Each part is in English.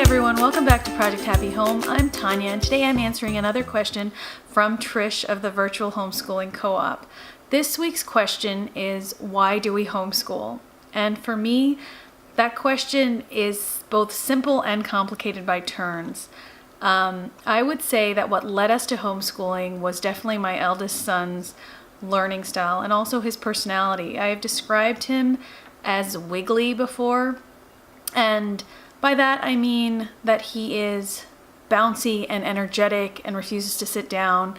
everyone, welcome back to Project Happy Home. I'm Tanya, and today I'm answering another question from Trish of the Virtual Homeschooling Co-op. This week's question is, why do we homeschool? And for me, that question is both simple and complicated by turns. I would say that what led us to homeschooling was definitely my eldest son's learning style and also his personality. I have described him as wiggly before, and by that I mean that he is bouncy and energetic and refuses to sit down.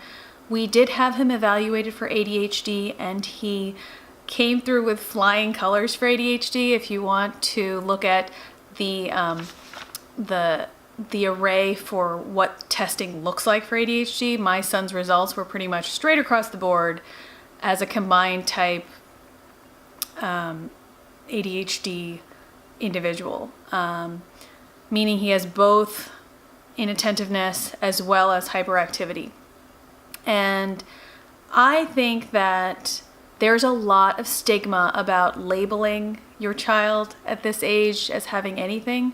We did have him evaluated for ADHD, and he came through with flying colors for ADHD. If you want to look at the array for what testing looks like for ADHD, my son's results were pretty much straight across the board as a combined type ADHD individual, meaning he has both inattentiveness as well as hyperactivity. And I think that there's a lot of stigma about labeling your child at this age as having anything.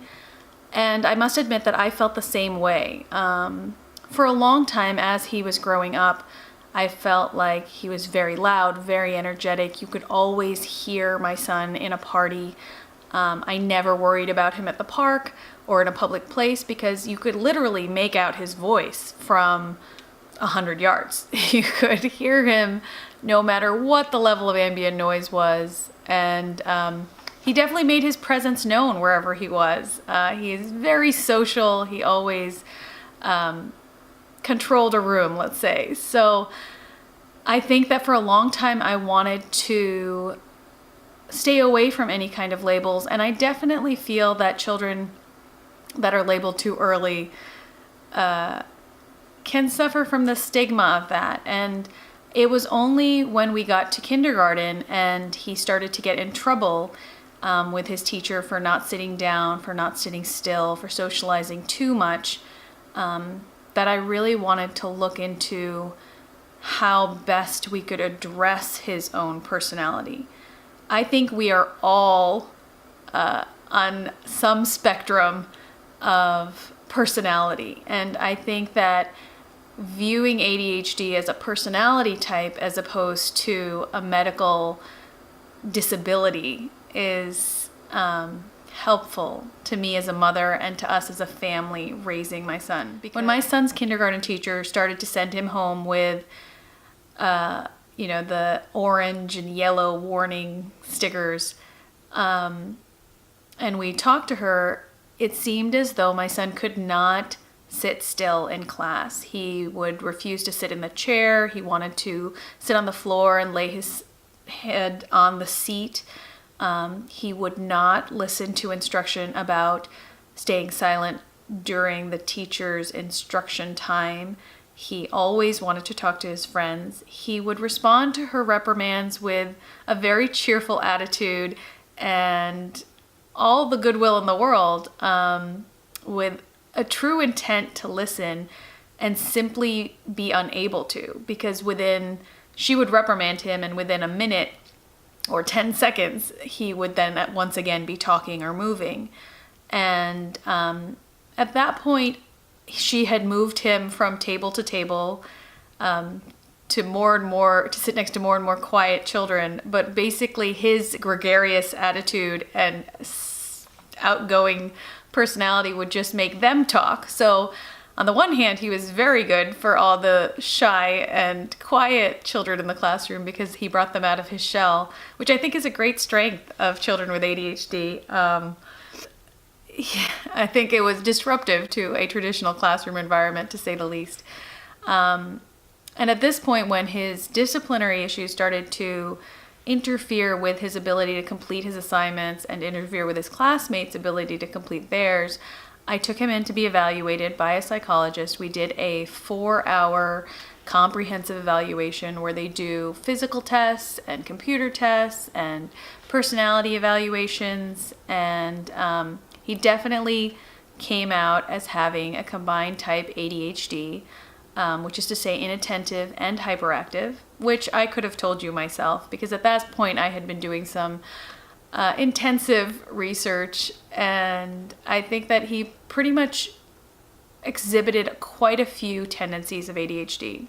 And I must admit that I felt the same way. For a long time as he was growing up, I felt like he was very loud, very energetic. You could always hear my son in a party. I never worried about him at the park or in a public place because you could literally make out his voice from 100 yards. You could hear him no matter what the level of ambient noise was. And he definitely made his presence known wherever he was. He is very social. He always controlled a room, let's say. So I think that for a long time I wanted to stay away from any kind of labels, and I definitely feel that children that are labeled too early can suffer from the stigma of that. And it was only when we got to kindergarten and he started to get in trouble with his teacher for not sitting down, for not sitting still, for socializing too much, that I really wanted to look into how best we could address his own personality. I think we are all on some spectrum of personality, and I think that viewing ADHD as a personality type as opposed to a medical disability is helpful to me as a mother and to us as a family raising my son. When my son's kindergarten teacher started to send him home with the orange and yellow warning stickers, and we talked to her, it seemed as though my son could not sit still in class. He would refuse to sit in the chair. He wanted to sit on the floor and lay his head on the seat. He would not listen to instruction about staying silent during the teacher's instruction time. He always wanted to talk to his friends. He would respond to her reprimands with a very cheerful attitude and all the goodwill in the world, with a true intent to listen and simply be unable to, because she would reprimand him, and within a minute or 10 seconds, he would then once again be talking or moving. And at that point, she had moved him from table to table to sit next to more and more quiet children. But basically his gregarious attitude and outgoing personality would just make them talk. So on the one hand, he was very good for all the shy and quiet children in the classroom because he brought them out of his shell, which I think is a great strength of children with ADHD. I think it was disruptive to a traditional classroom environment, to say the least. And at this point, when his disciplinary issues started to interfere with his ability to complete his assignments and interfere with his classmates' ability to complete theirs, I took him in to be evaluated by a psychologist. We did a 4-hour comprehensive evaluation where they do physical tests and computer tests and personality evaluations, and he definitely came out as having a combined type ADHD, which is to say inattentive and hyperactive, which I could have told you myself because at that point I had been doing some intensive research, and I think that he pretty much exhibited quite a few tendencies of ADHD.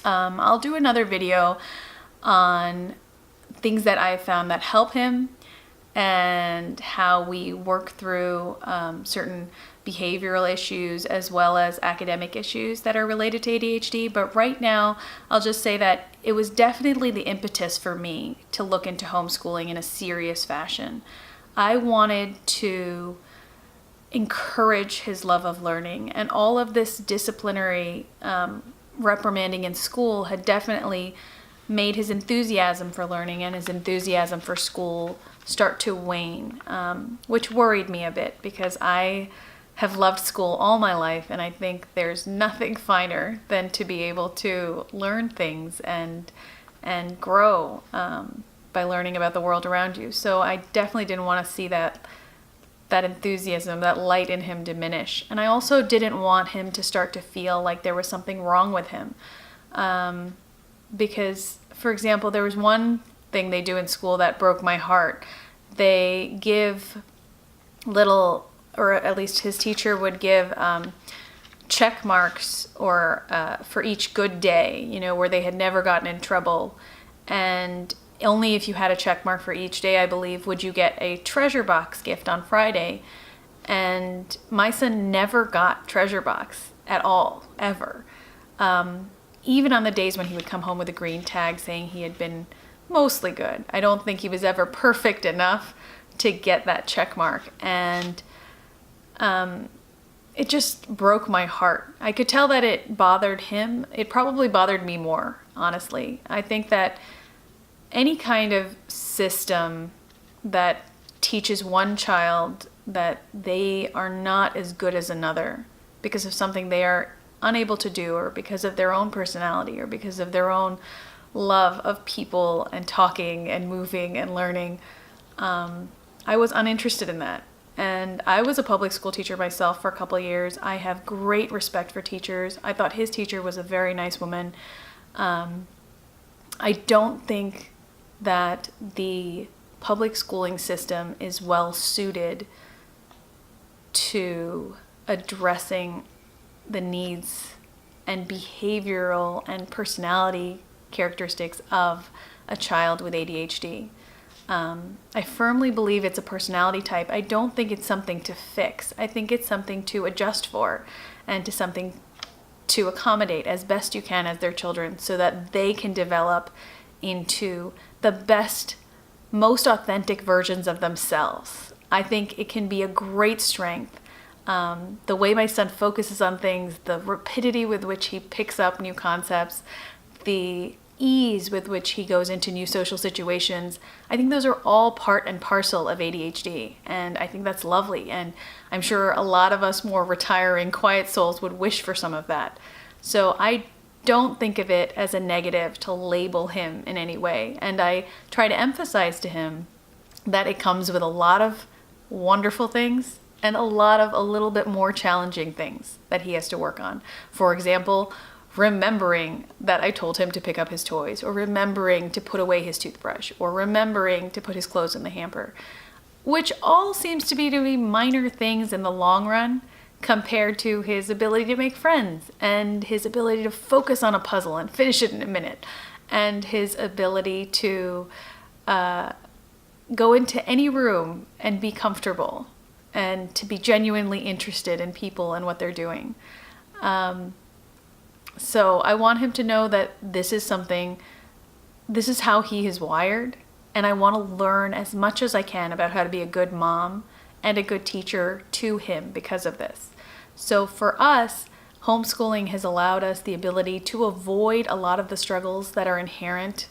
I'll do another video on things that I've found that help him and how we work through certain behavioral issues as well as academic issues that are related to ADHD. But right now, I'll just say that it was definitely the impetus for me to look into homeschooling in a serious fashion. I wanted to encourage his love of learning, and all of this disciplinary reprimanding in school had definitely made his enthusiasm for learning and his enthusiasm for school start to wane, which worried me a bit because I have loved school all my life, and I think there's nothing finer than to be able to learn things and grow by learning about the world around you. So I definitely didn't want to see that enthusiasm, that light in him diminish. And I also didn't want him to start to feel like there was something wrong with him. Because, for example, there was one thing they do in school that broke my heart. They give little, or at least his teacher would give check marks or for each good day, where they had never gotten in trouble. And only if you had a check mark for each day, I believe, would you get a treasure box gift on Friday. And my son never got treasure box at all, ever. Even on the days when he would come home with a green tag saying he had been mostly good. I don't think he was ever perfect enough to get that check mark. And it just broke my heart. I could tell that it bothered him. It probably bothered me more, honestly. I think that any kind of system that teaches one child that they are not as good as another because of something they are unable to do, or because of their own personality, or because of their own love of people and talking and moving and learning, I was uninterested in that. And I was a public school teacher myself for a couple of years. I have great respect for teachers. I thought his teacher was a very nice woman. I don't think that the public schooling system is well suited to addressing the needs and behavioral and personality characteristics of a child with ADHD. I firmly believe it's a personality type. I don't think it's something to fix. I think it's something to adjust for and to something to accommodate as best you can as their children so that they can develop into the best, most authentic versions of themselves. I think it can be a great strength. The way my son focuses on things, the rapidity with which he picks up new concepts, the ease with which he goes into new social situations, I think those are all part and parcel of ADHD, and I think that's lovely, and I'm sure a lot of us more retiring, quiet souls would wish for some of that. So I don't think of it as a negative to label him in any way, and I try to emphasize to him that it comes with a lot of wonderful things and a lot of a little bit more challenging things that he has to work on. For example, remembering that I told him to pick up his toys, or remembering to put away his toothbrush, or remembering to put his clothes in the hamper, which all seems to be minor things in the long run compared to his ability to make friends and his ability to focus on a puzzle and finish it in a minute, and his ability to go into any room and be comfortable and to be genuinely interested in people and what they're doing. So I want him to know that this is how he is wired, and I want to learn as much as I can about how to be a good mom and a good teacher to him because of this. So for us, homeschooling has allowed us the ability to avoid a lot of the struggles that are inherent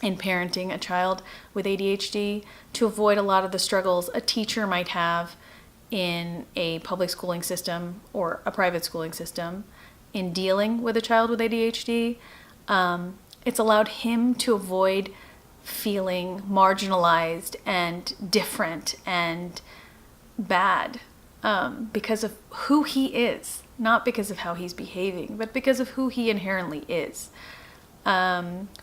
in parenting a child with ADHD, to avoid a lot of the struggles a teacher might have in a public schooling system or a private schooling system in dealing with a child with ADHD. It's allowed him to avoid feeling marginalized and different and bad because of who he is, not because of how he's behaving, but because of who he inherently is.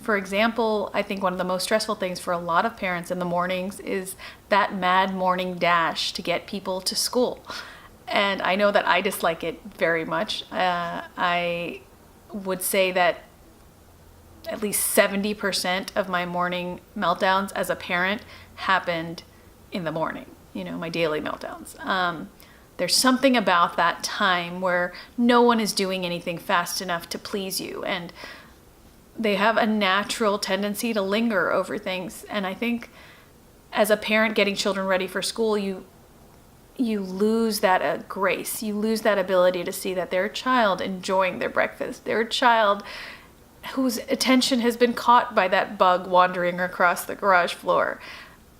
For example, I think one of the most stressful things for a lot of parents in the mornings is that mad morning dash to get people to school. And I know that I dislike it very much. I would say that at least 70% of my morning meltdowns as a parent happened in the morning, my daily meltdowns. There's something about that time where no one is doing anything fast enough to please you, and they have a natural tendency to linger over things. And I think as a parent getting children ready for school, you lose that grace. You lose that ability to see that they're a child enjoying their breakfast. They're a child whose attention has been caught by that bug wandering across the garage floor.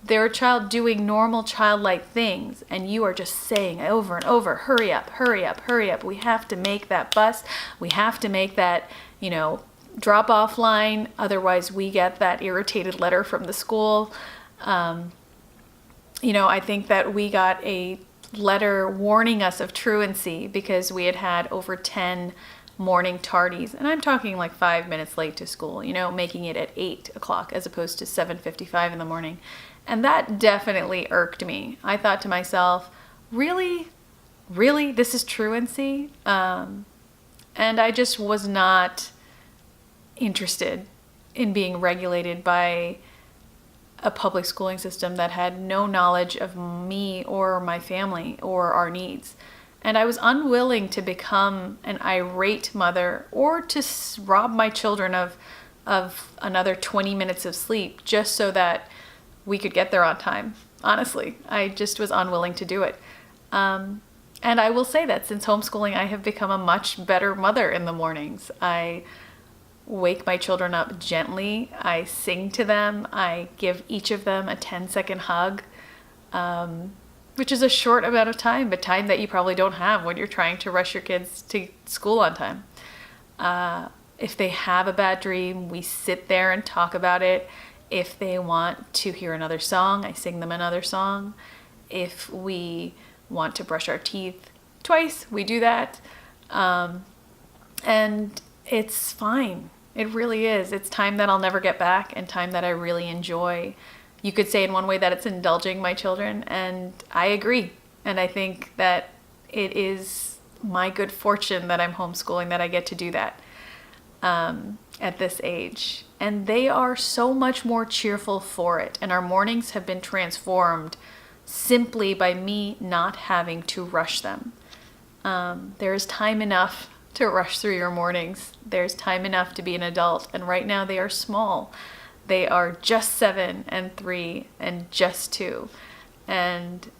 They're a child doing normal childlike things, and you are just saying over and over, hurry up, hurry up, hurry up. We have to make that bus. We have to make that, drop-off line. Otherwise, we get that irritated letter from the school. I think that we got a letter warning us of truancy because we had over 10 morning tardies. And I'm talking like 5 minutes late to school, making it at 8 o'clock as opposed to 7:55 in the morning. And that definitely irked me. I thought to myself, really? Really? This is truancy? And I just was not interested in being regulated by a public schooling system that had no knowledge of me or my family or our needs. And I was unwilling to become an irate mother or to rob my children of another 20 minutes of sleep just so that we could get there on time. Honestly, I just was unwilling to do it. And I will say that since homeschooling, I have become a much better mother in the mornings. I wake my children up gently. I sing to them. I give each of them a 10-second hug, which is a short amount of time, but time that you probably don't have when you're trying to rush your kids to school on time. If they have a bad dream, we sit there and talk about it. If they want to hear another song, I sing them another song. If we want to brush our teeth twice, we do that. And it's fine. It really is. It's time that I'll never get back and time that I really enjoy. You could say in one way that it's indulging my children, and I agree. And I think that it is my good fortune that I'm homeschooling, that I get to do that at this age. And they are so much more cheerful for it. And our mornings have been transformed simply by me not having to rush them. There is time enough to rush through your mornings. There's time enough to be an adult. And right now they are small. They are just 7 and 3 and just 2. And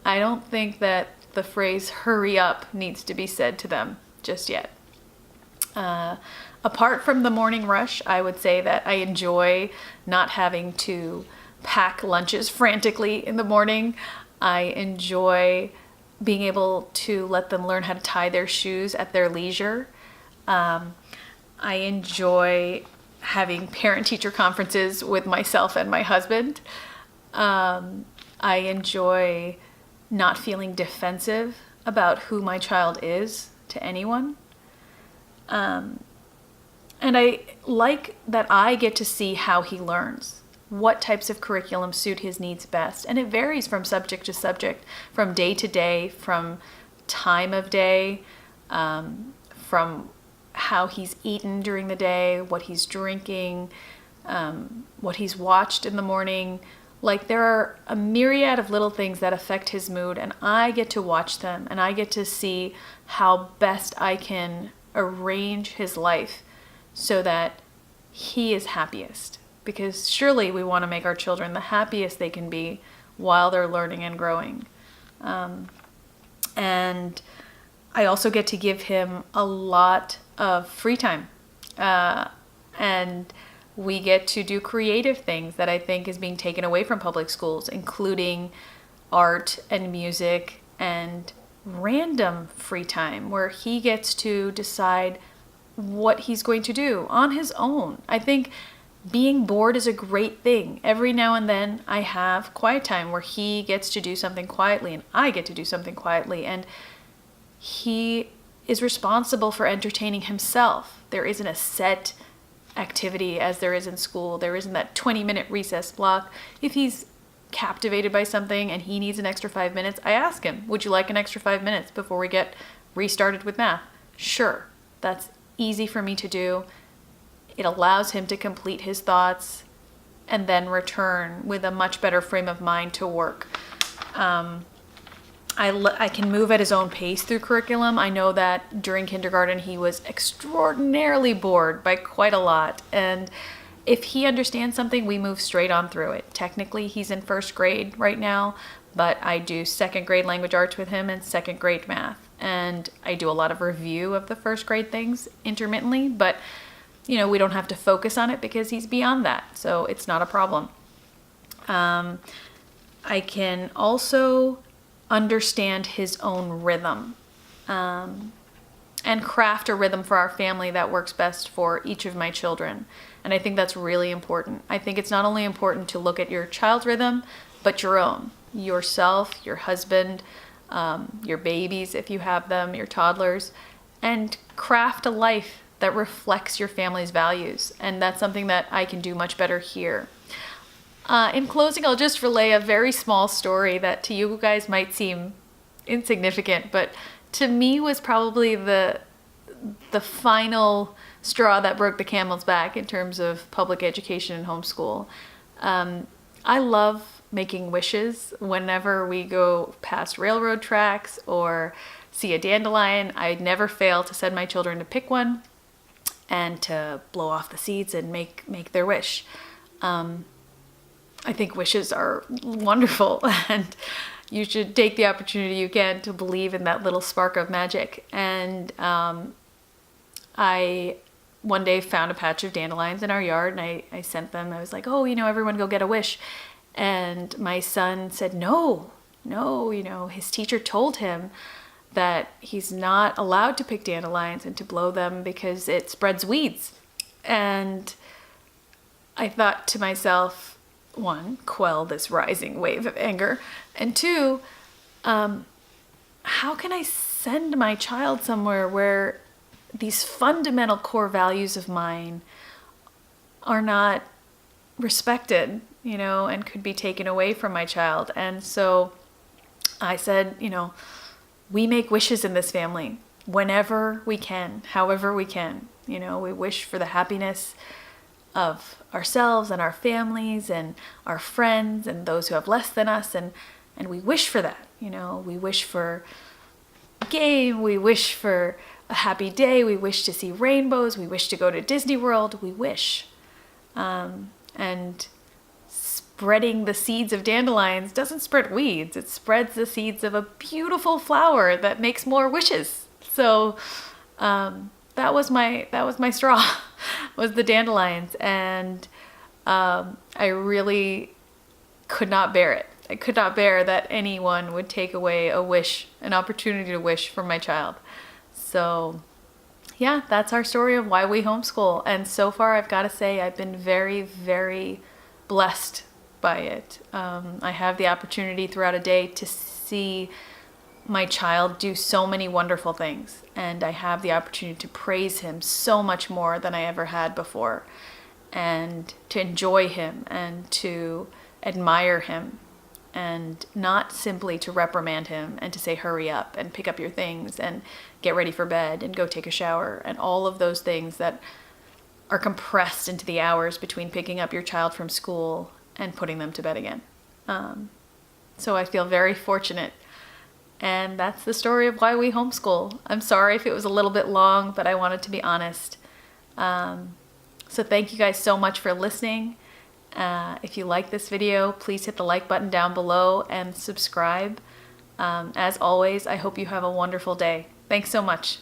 I don't think that the phrase hurry up needs to be said to them just yet. Apart from the morning rush, I would say that I enjoy not having to pack lunches frantically in the morning. I enjoy being able to let them learn how to tie their shoes at their leisure. I enjoy having parent-teacher conferences with myself and my husband. I enjoy not feeling defensive about who my child is to anyone. And I like that I get to see how he learns, what types of curriculum suit his needs best. And it varies from subject to subject, from day to day, from time of day, from how he's eaten during the day, what he's drinking, what he's watched in the morning. Like, there are a myriad of little things that affect his mood, and I get to watch them, and I get to see how best I can arrange his life so that he is happiest. Because surely we want to make our children the happiest they can be while they're learning and growing. And I also get to give him a lot of free time. And we get to do creative things that I think is being taken away from public schools, including art and music and random free time where he gets to decide what he's going to do on his own. I think being bored is a great thing. Every now and then I have quiet time where he gets to do something quietly and I get to do something quietly, and he is responsible for entertaining himself. There isn't a set activity as there is in school. There isn't that 20-minute recess block. If he's captivated by something and he needs an extra 5 minutes, I ask him, would you like an extra 5 minutes before we get restarted with math? Sure. That's easy for me to do. It allows him to complete his thoughts and then return with a much better frame of mind to work. I can move at his own pace through curriculum. I know that during kindergarten he was extraordinarily bored by quite a lot, and if he understands something, we move straight on through it. Technically, he's in first grade right now, but I do second grade language arts with him and second grade math, and I do a lot of review of the first grade things intermittently, but we don't have to focus on it because he's beyond that, so it's not a problem. I can also understand his own rhythm and craft a rhythm for our family that works best for each of my children. And I think that's really important. I think it's not only important to look at your child's rhythm, but your own, yourself, your husband, your babies, if you have them, your toddlers, and craft a life that reflects your family's values. And that's something that I can do much better here. In closing, I'll just relay a very small story that to you guys might seem insignificant, but to me was probably the final straw that broke the camel's back in terms of public education and homeschool. I love making wishes whenever we go past railroad tracks or see a dandelion. I never fail to send my children to pick one and to blow off the seeds and make their wish. I think wishes are wonderful, and you should take the opportunity you can to believe in that little spark of magic. And I one day found a patch of dandelions in our yard, and I sent them. I was like, everyone go get a wish. And my son said, no, his teacher told him that he's not allowed to pick dandelions and to blow them because it spreads weeds. And I thought to myself, one, quell this rising wave of anger, and two, how can I send my child somewhere where these fundamental core values of mine are not respected, and could be taken away from my child? And so I said, we make wishes in this family whenever we can, however we can. We wish for the happiness of ourselves and our families and our friends and those who have less than us, and we wish for that. We wish for a game, we wish for a happy day, we wish to see rainbows, we wish to go to Disney World, we wish. And spreading the seeds of dandelions doesn't spread weeds, it spreads the seeds of a beautiful flower that makes more wishes. So that was my straw, was the dandelions, and I really could not bear it. I could not bear that anyone would take away a wish, an opportunity to wish from my child. So yeah, that's our story of why we homeschool. And so far, I've got to say, I've been very, very blessed by it. I have the opportunity throughout a day to see my child do so many wonderful things, and I have the opportunity to praise him so much more than I ever had before, and to enjoy him and to admire him, and not simply to reprimand him and to say hurry up and pick up your things and get ready for bed and go take a shower and all of those things that are compressed into the hours between picking up your child from school and putting them to bed again. So I feel very fortunate. And that's the story of why we homeschool. I'm sorry if it was a little bit long, but I wanted to be honest. So thank you guys so much for listening. If you like this video, please hit the like button down below and subscribe. As always, I hope you have a wonderful day. Thanks so much.